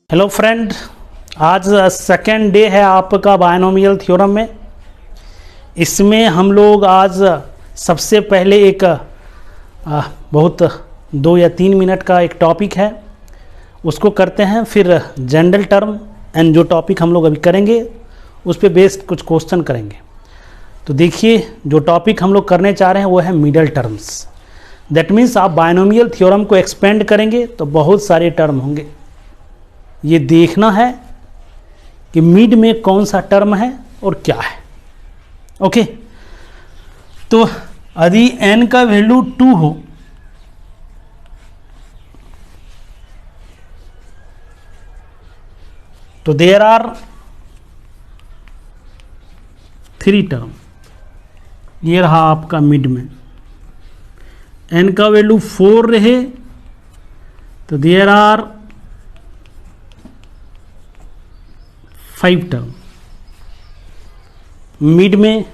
Hello friend, आज second day है आपका बायनोमियल थ्योरम में। इसमें हम लोग आज सबसे पहले एक बहुत 2 या 3 मिनट का एक टॉपिक है उसको करते हैं, फिर जनरल टर्म एंड जो टॉपिक हम लोग अभी करेंगे उस पे बेस्ड कुछ क्वेश्चन करेंगे। तो देखिए, जो टॉपिक हम लोग करने चाह रहे हैं वो है मिडल टर्म्स। दैट मीन्स आप बायनोमियल थ्योरम को एक्सपेंड करेंगे तो बहुत सारे टर्म होंगे। ये देखना है कि मिड में कौन सा टर्म है और क्या है। ओके, तो यदि n का वैल्यू 2 हो तो देयर आर 3 टर्म। ये रहा आपका मिड में। n का वैल्यू 4 रहे तो देयर आर 5 टर्म। मिड में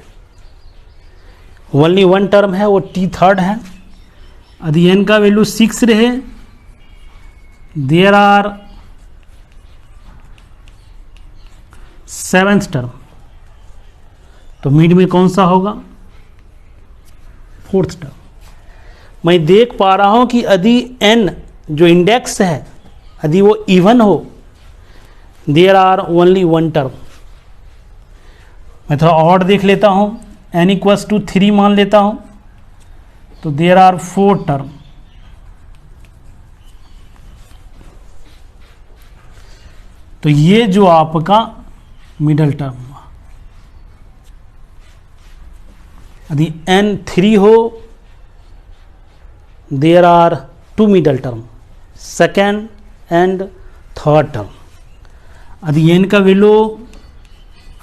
ओनली 1 टर्म है, वो t थर्ड है। यदि n का वैल्यू 6 रहे देयर आर 7th टर्म। तो मिड में कौन सा होगा? 4th term. मैं देख पा रहा हूं कि यदि n जो इंडेक्स है यदि वो इवन हो देयर आर ओनली 1 टर्म। मैं थोड़ा और देख लेता हूं, n इक्वल्स टू 3 मान लेता हूं तो देयर आर 4 टर्म। तो ये जो आपका मिडल टर्म हुआ। यदि n 3 हो there are 2 middle term, second and third term. यदि n का वैल्यू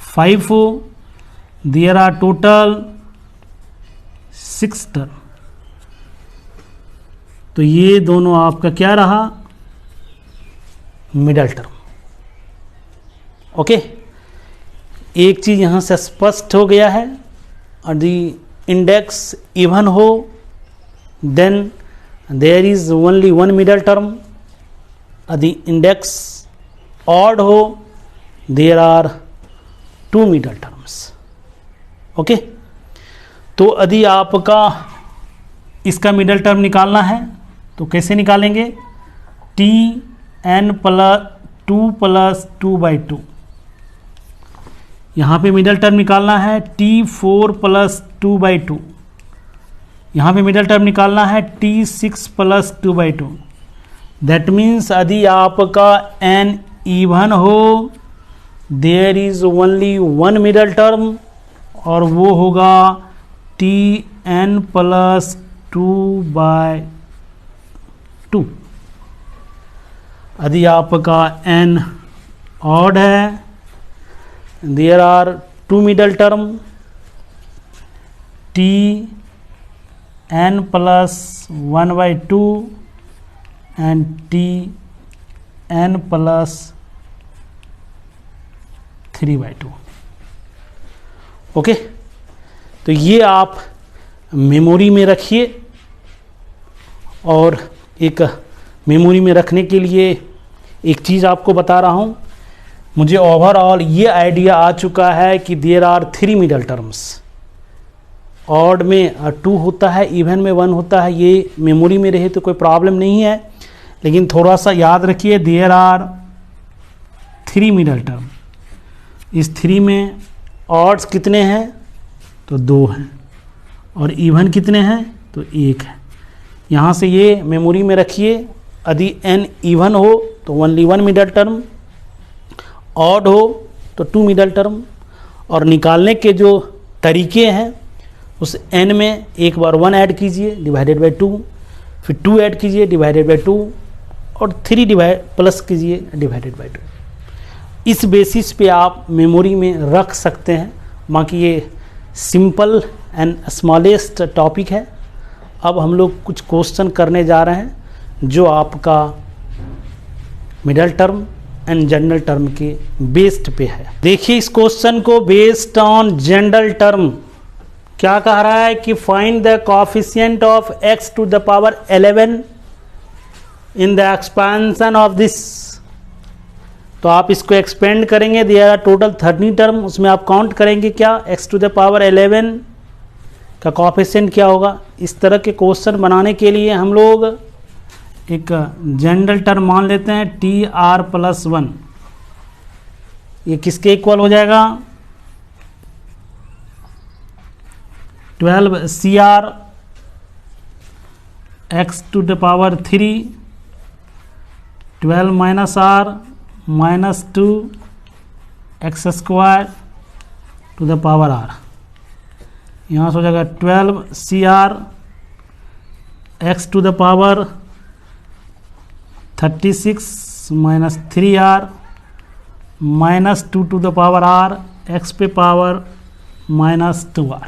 5 हो देयर आर टोटल 6 टर्म। तो ये दोनों आपका क्या रहा? Middle term. ओके, एक चीज यहां से स्पष्ट हो गया है। यदि इंडेक्स इवन हो then there is only 1 middle term. यदि इंडेक्स ऑड हो there are 2 middle terms. Okay, तो यदि आपका इसका मिडल टर्म निकालना है तो कैसे निकालेंगे? tn plus 2 plus 2/2। यहाँ पे मिडल टर्म निकालना है t4 प्लस 2/2। यहाँ पे मिडल टर्म निकालना है t6 प्लस 2/2। दैट मीन्स यदि आपका n इवन हो there is only 1 middle term और वो होगा tn प्लस 2/2। यदि आपका n ऑड है there are 2 middle term tn plus 1/2 and tn plus 3/2। Okay, तो ये आप मेमोरी में रखिए। और एक मेमोरी में रखने के लिए एक चीज़ आपको बता रहा हूँ। मुझे ओवरऑल ये आइडिया आ चुका है कि there are 3 middle terms. Odd में 2 होता है, इवन में 1 होता है। ये मेमोरी में रहे तो कोई प्रॉब्लम नहीं है, लेकिन थोड़ा सा याद रखिए देयर आर 3 मिडल टर्म। इस 3 में ऑड्स कितने हैं? तो 2 हैं, और इवन कितने हैं? तो 1 है। यहाँ से ये मेमोरी में रखिए। यदि n इवन हो तो ओनली 1 मिडल टर्म, ऑड हो तो 2 मिडल टर्म। और निकालने के जो तरीके हैं उस n में एक बार 1 ऐड कीजिए डिवाइडेड बाई 2, फिर 2 ऐड कीजिए डिवाइडेड बाई 2, और 3 प्लस कीजिए डिवाइडेड बाई 2। इस बेसिस पे आप मेमोरी में रख सकते हैं। बाकी ये सिंपल एंड स्मॉलेस्ट टॉपिक है। अब हम लोग कुछ क्वेश्चन करने जा रहे हैं जो आपका middle term and general term के बेस्ड पे है। देखिए इस क्वेश्चन को, बेस्ड ऑन जनरल टर्म क्या कह रहा है कि find the coefficient of x to the power 11 in the expansion of this तो आप इसको एक्सपेंड करेंगे, देयर आर टोटल 30 टर्म, उसमें आप काउंट करेंगे क्या, x टू द पावर 11 का कोएफिशिएंट क्या होगा। इस तरह के क्वेश्चन बनाने के लिए हम लोग एक जनरल टर्म मान लेते हैं TR+1, ये किसके इक्वल हो जाएगा, 12CR x to the power 3 12 minus R minus 2 x square to the power R। यहाँ से हो जाएगा 12CR x to the power 36 minus 3R minus 2 to the power R x पे पावर माइनस 2R।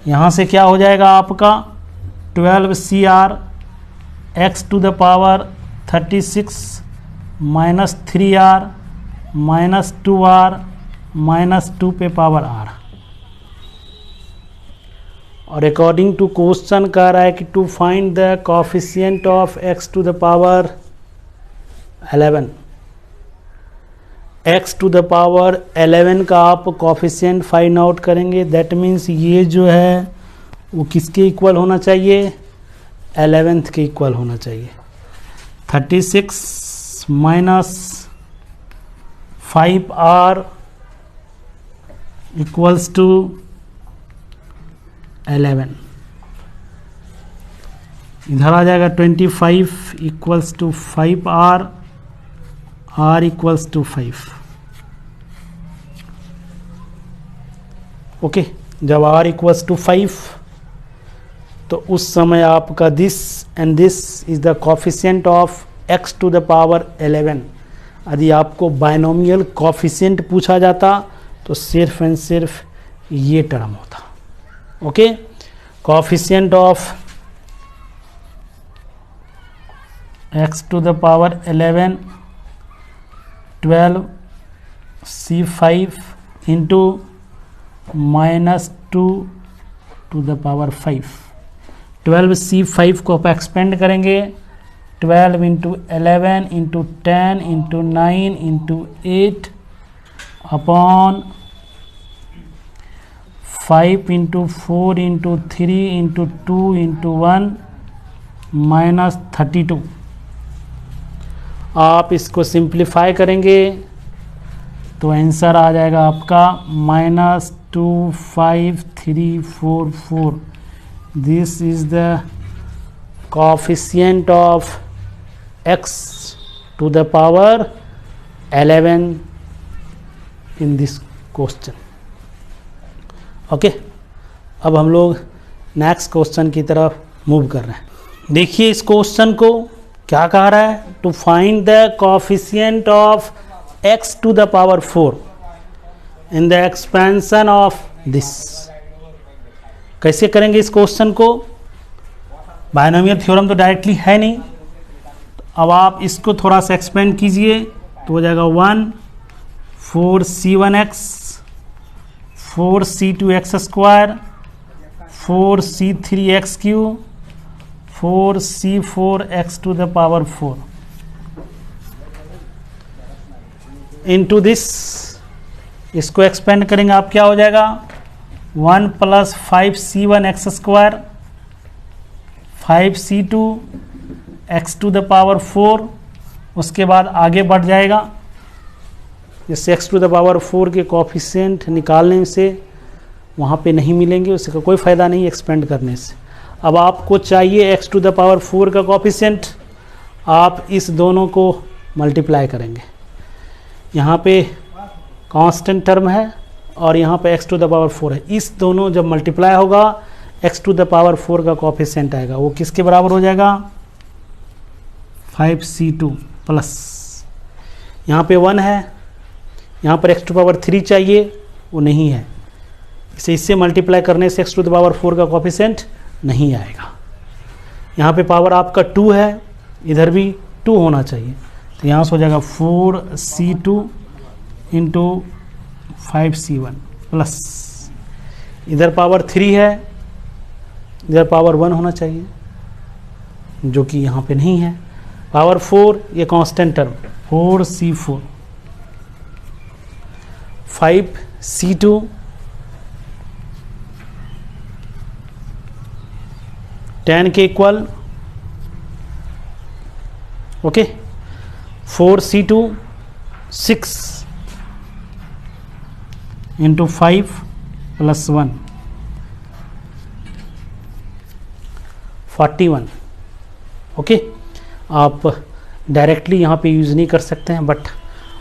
यहाँ से क्या हो जाएगा आपका 12CR x to the power 36 minus 3R minus 2R minus 2 पे पावर R। और अकॉर्डिंग टू क्वेश्चन कह रहा है कि to find the coefficient of x to the power 11, x to the power 11 का आप कोएफिशिएंट फाइंड आउट करेंगे। That means ये जो है वो किसके इक्वल होना चाहिए, 11th के इक्वल होना चाहिए। 36 माइनस 5R इक्वल्स टू 11, इधर आ जाएगा 25 equals to 5R, R equals to 5। Okay, जब R इक्वल्स टू 5 तो उस समय आपका this and this is the coefficient of x to the power 11। यदि आपको बाइनोमियल कोएफिशिएंट पूछा जाता तो सिर्फ एंड सिर्फ ये टर्म होता। Okay, coefficient of x to the power 11 12C5 into minus 2 to the power 5। 12C5 को आप एक्सपेंड करेंगे, 12 into 11 into 10 into 9 into 8 upon 5 into 4 into 3 into 2 into 1 minus 32। आप इसको सिंप्लीफाई करेंगे तो आंसर आ जाएगा आपका -25344। This is the coefficient of x to the power 11 in this question. Okay, अब हम लोग नेक्स्ट क्वेश्चन की तरफ मूव कर रहे हैं। देखिए इस क्वेश्चन को क्या कह रहा है, to find the coefficient of x to the power 4 in the expansion of this. कैसे करेंगे इस क्वेश्चन को, बाइनोमियल थ्योरम तो डायरेक्टली है नहीं, तो अब आप इसको थोड़ा सा एक्सपेंड कीजिए तो हो जाएगा 1 4C1x 4C2x square 4C3x cube 4C4x to the power 4 into this. इसको एक्सपेंड करेंगे आप क्या हो जाएगा 1 plus 5C1x square 5C2x to the power 4। उसके बाद आगे बढ़ जाएगा, जैसे x टू द पावर 4 के कोएफिशिएंट निकालने से वहाँ पे नहीं मिलेंगे, उसका कोई फ़ायदा नहीं एक्सपेंड करने से। अब आपको चाहिए x टू द पावर 4 का कोएफिशिएंट, आप इस दोनों को मल्टीप्लाई करेंगे। यहाँ पे कांस्टेंट टर्म है और यहाँ पे x टू द पावर 4 है, इस दोनों जब मल्टीप्लाई होगा x टू द पावर 4 का कोएफिशिएंट आएगा, वो किसके बराबर हो जाएगा 5C2 प्लस, यहाँ पे 1 है, यहाँ पर x टू पावर 3 चाहिए, वो नहीं है, इसे इससे मल्टीप्लाई करने से x टू द पावर 4 का कोएफिशिएंट नहीं आएगा। यहाँ पे पावर आपका 2 है, इधर भी 2 होना चाहिए, तो यहाँ से हो जाएगा 4C2 इंटू 5C1 प्लस, इधर पावर 3 है, इधर पावर 1 होना चाहिए, जो कि यहाँ पे नहीं है, पावर 4 ये कांस्टेंट टर्म 4c4, 5c2 10 के equal, okay, 4c2 6 into 5 plus 1 41, okay. आप डायरेक्टली यहाँ पे यूज़ नहीं कर सकते हैं, बट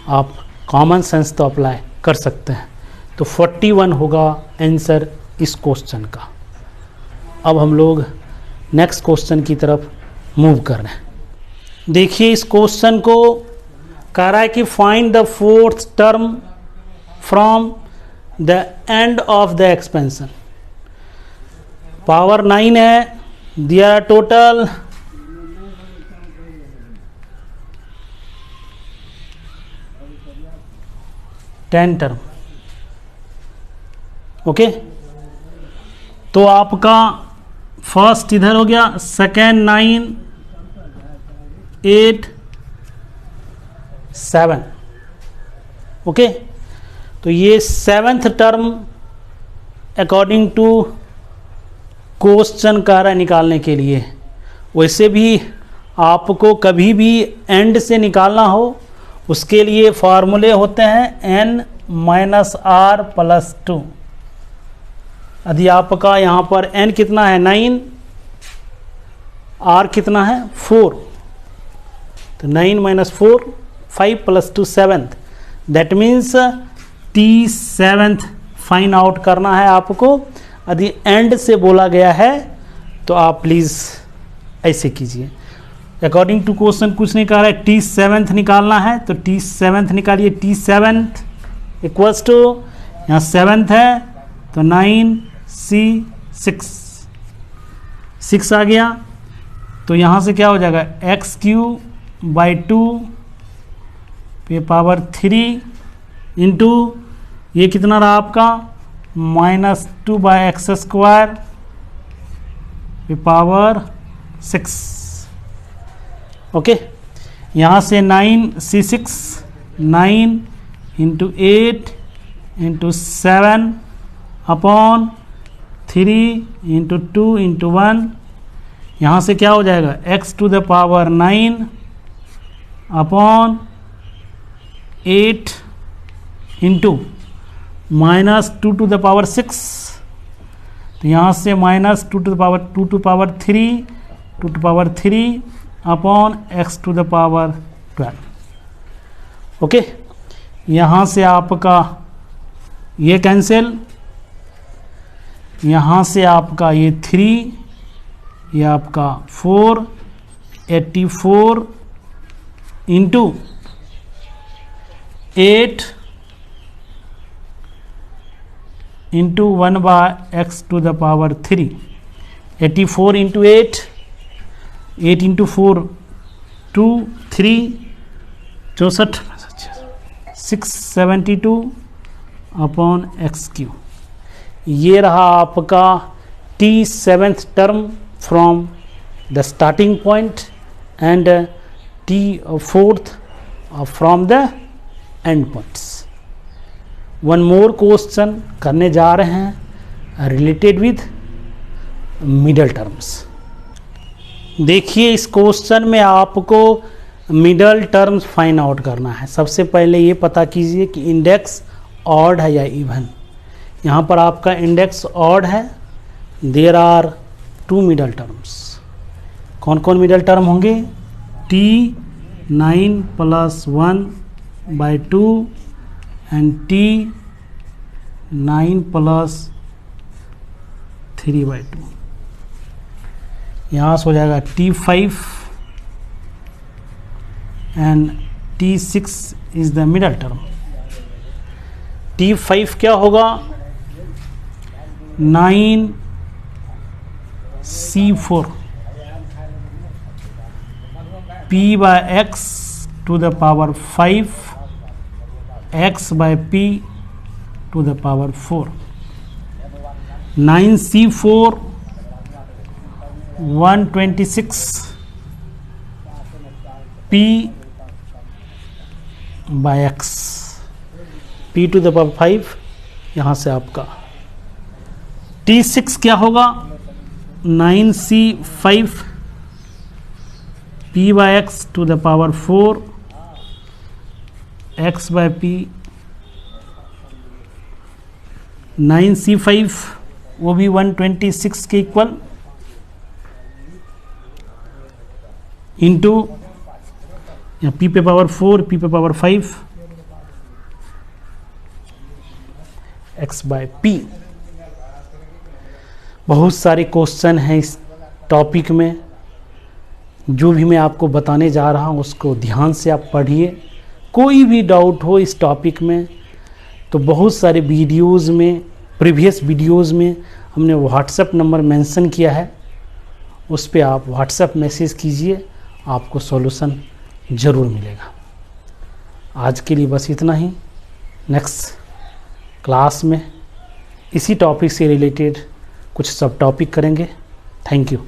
आप कॉमन सेंस तो अप्लाई कर सकते हैं। तो 41 होगा आंसर इस क्वेश्चन का। अब हम लोग नेक्स्ट क्वेश्चन की तरफ मूव कर रहे हैं। देखिए इस क्वेश्चन को कह रहा है कि find the fourth term from the end of the expansion. Power 9 है, दिया है टोटल 10 टर्म, ओके। तो आपका फर्स्ट इधर हो गया, सेकेंड 9 8 7, ओके। तो ये 7th term according to question कह रहा है निकालने के लिए। वैसे भी आपको कभी भी एंड से निकालना हो उसके लिए फार्मूले होते हैं n माइनस आर प्लस 2। यदि आपका यहाँ पर n कितना है 9, r कितना है 4, तो 9 minus 4 5 plus 2 7th, that means T7th find out करना है आपको। यदि एंड से बोला गया है तो आप प्लीज़ ऐसे कीजिए। अकॉर्डिंग टू क्वेश्चन कुछ नहीं कह रहा है, T7th निकालना है तो T7th निकालिए। T7th इक्वल्स टू, यहाँ 7th है तो 9c6, 6 आ गया। तो यहाँ से क्या हो जाएगा x³/2 पे पावर 3 इंटू ये कितना रहा आपका -2/x² पे पावर 6, ओके। यहाँ से 9c6 9 into 8 into 7 upon 3 into 2 into 1, यहाँ से क्या हो जाएगा x⁹ अपॉन 8 इंटू -2⁶, तो यहाँ से -2⁵ अपॉन x⁴, ओके। यहाँ से आपका ये कैंसिल, यहाँ से आपका ये 3, ये आपका 4 84 into 8 into 1/x⁴, 84 into 8, 8 into 4 2 3 64 672 upon x³। ये रहा आपका T7th term from the starting point and T4th from the end points. One more question करने जा रहे हैं रिलेटेड विद मिडल टर्म्स। देखिए इस क्वेश्चन में आपको मिडल टर्म्स फाइंड आउट करना है। सबसे पहले ये पता कीजिए कि इंडेक्स ऑड है या इवन। यहाँ पर आपका इंडेक्स ऑड है, देयर आर 2 मिडल टर्म्स। कौन कौन मिडल टर्म होंगे? T9 + 1/2 and T9 + 3/2। यहाँ से हो जाएगा T5 and T6 is the middle term. T5 क्या होगा? 9c4 p/x⁵ x/p⁴। 9c4 126 p by x, p to the power 5, यहाँ से आपका T6 क्या होगा 9c5 p by x to the power 4 x by p, 9c5 वो भी 126 के इक्वल इंटू p पे पावर 4 p पे पावर 5 x बाय p। बहुत सारे क्वेश्चन हैं इस टॉपिक में, जो भी मैं आपको बताने जा रहा हूँ उसको ध्यान से आप पढ़िए। कोई भी डाउट हो इस टॉपिक में तो बहुत सारे वीडियोज़ में, प्रीवियस वीडियोज़ में हमने व्हाट्सएप नंबर मेंशन किया है, उस पर आप व्हाट्सएप मैसेज कीजिए, आपको सॉल्यूशन ज़रूर मिलेगा। आज के लिए बस इतना ही। नेक्स्ट क्लास में इसी टॉपिक से रिलेटेड कुछ सब टॉपिक करेंगे। Thank you.